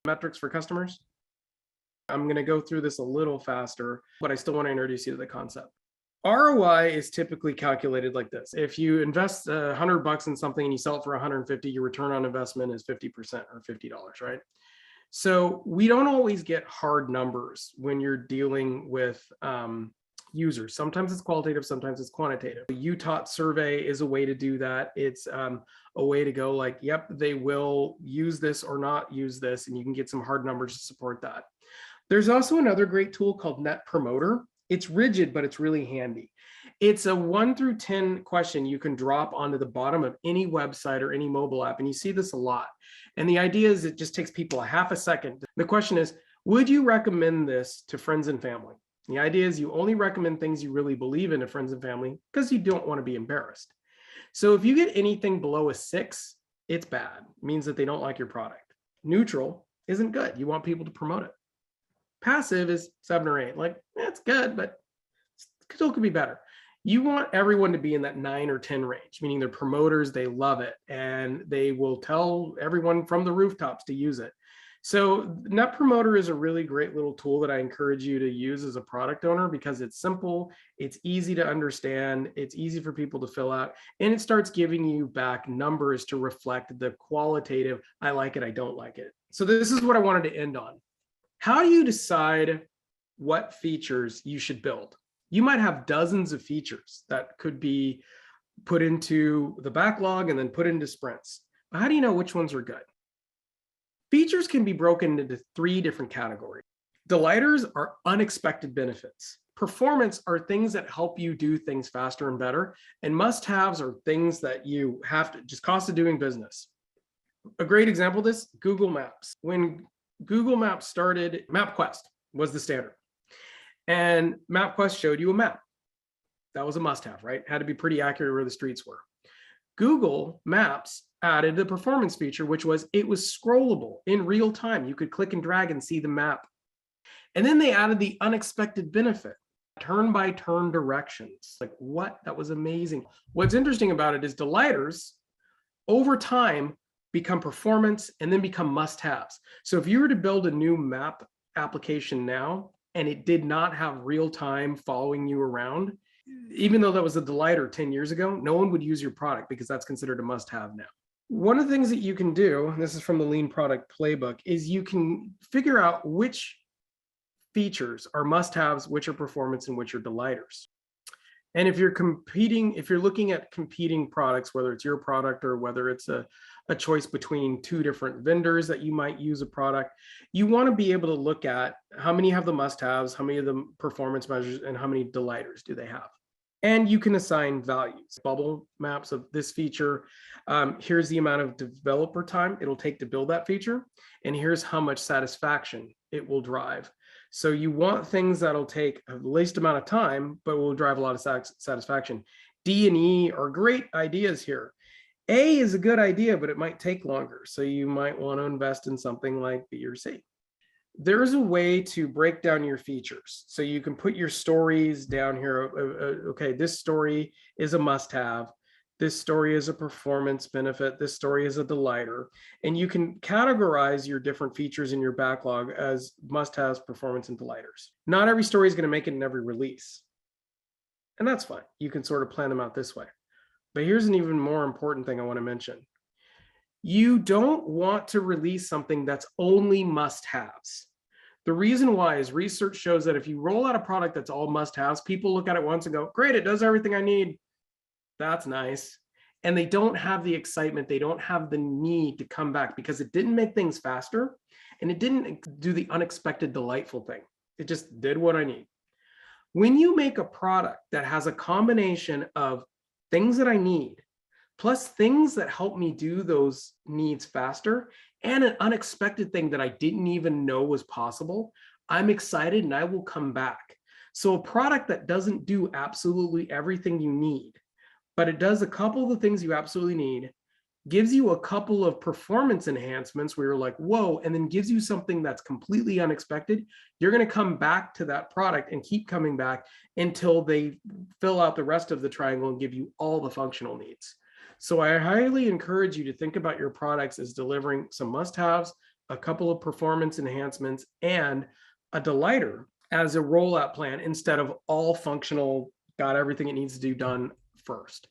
metrics for customers. I'm going to go through this a little faster, but I still want to introduce you to the concept. ROI is typically calculated like this. If you invest $100 in something and you sell it for 150, your return on investment is 50% or $50, right? So we don't always get hard numbers when you're dealing with users. Sometimes it's qualitative, sometimes it's quantitative. The Utah survey is a way to do that. It's a way to go like, yep, they will use this or not use this, and you can get some hard numbers to support that. There's also another great tool called Net Promoter. It's rigid, but it's really handy. It's a 1 through 10 question you can drop onto the bottom of any website or any mobile app, and you see this a lot. And the idea is it just takes people a half a second. The question is, would you recommend this to friends and family? The idea is you only recommend things you really believe in to friends and family because you don't want to be embarrassed. So if you get anything below a 6, it's bad. It means that they don't like your product. Neutral isn't good. You want people to promote it. Passive is 7 or 8. Like, it's good, but still could be better. You want everyone to be in that 9 or 10 range, meaning they're promoters, they love it, and they will tell everyone from the rooftops to use it. So Net Promoter is a really great little tool that I encourage you to use as a product owner because it's simple, it's easy to understand, it's easy for people to fill out, and it starts giving you back numbers to reflect the qualitative, I like it, I don't like it. So this is what I wanted to end on. How do you decide what features you should build? You might have dozens of features that could be put into the backlog and then put into sprints. But how do you know which ones are good? Features can be broken into 3 different categories. Delighters are unexpected benefits. Performance are things that help you do things faster and better. And must-haves are things that you have to, just cost of doing business. A great example of this, Google Maps. When Google Maps started, MapQuest was the standard. And MapQuest showed you a map. That was a must-have, right? Had to be pretty accurate where the streets were. Google Maps added the performance feature, which was it was scrollable in real time. You could click and drag and see the map. And then they added the unexpected benefit, turn-by-turn directions. Like what? That was amazing. What's interesting about it is delighters over time become performance and then become must-haves. So if you were to build a new map application now and it did not have real-time following you around, even though that was a delighter 10 years ago, no one would use your product because that's considered a must-have now. One of the things that you can do, and this is from the Lean Product Playbook, is you can figure out which features are must-haves, which are performance, and which are delighters. And if you're competing, if you're looking at competing products, whether it's your product or whether it's a choice between 2 different vendors that you might use a product, you want to be able to look at how many have the must-haves, how many of the performance measures, and how many delighters do they have. And you can assign values, bubble maps of this feature. Here's the amount of developer time it'll take to build that feature. And here's how much satisfaction it will drive. So you want things that'll take the least amount of time, but will drive a lot of satisfaction. D and E are great ideas here. A is a good idea, but it might take longer. So you might want to invest in something like B or C. There's a way to break down your features. So you can put your stories down here. Okay, this story is a must-have. This story is a performance benefit. This story is a delighter. And you can categorize your different features in your backlog as must-haves, performance, and delighters. Not every story is going to make it in every release. And that's fine. You can sort of plan them out this way. But here's an even more important thing I want to mention. You don't want to release something that's only must-haves. The reason why is research shows that if you roll out a product that's all must-haves, people look at it once and go, great, it does everything I need. That's nice. And they don't have the excitement. They don't have the need to come back because it didn't make things faster and it didn't do the unexpected, delightful thing. It just did what I need. When you make a product that has a combination of things that I need, plus things that help me do those needs faster, and an unexpected thing that I didn't even know was possible, I'm excited and I will come back. So a product that doesn't do absolutely everything you need, but it does a couple of the things you absolutely need, gives you a couple of performance enhancements where you're like, whoa, and then gives you something that's completely unexpected, you're going to come back to that product and keep coming back until they fill out the rest of the triangle and give you all the functional needs. So I highly encourage you to think about your products as delivering some must-haves, a couple of performance enhancements, and a delighter as a rollout plan instead of all functional, got everything it needs to do done first.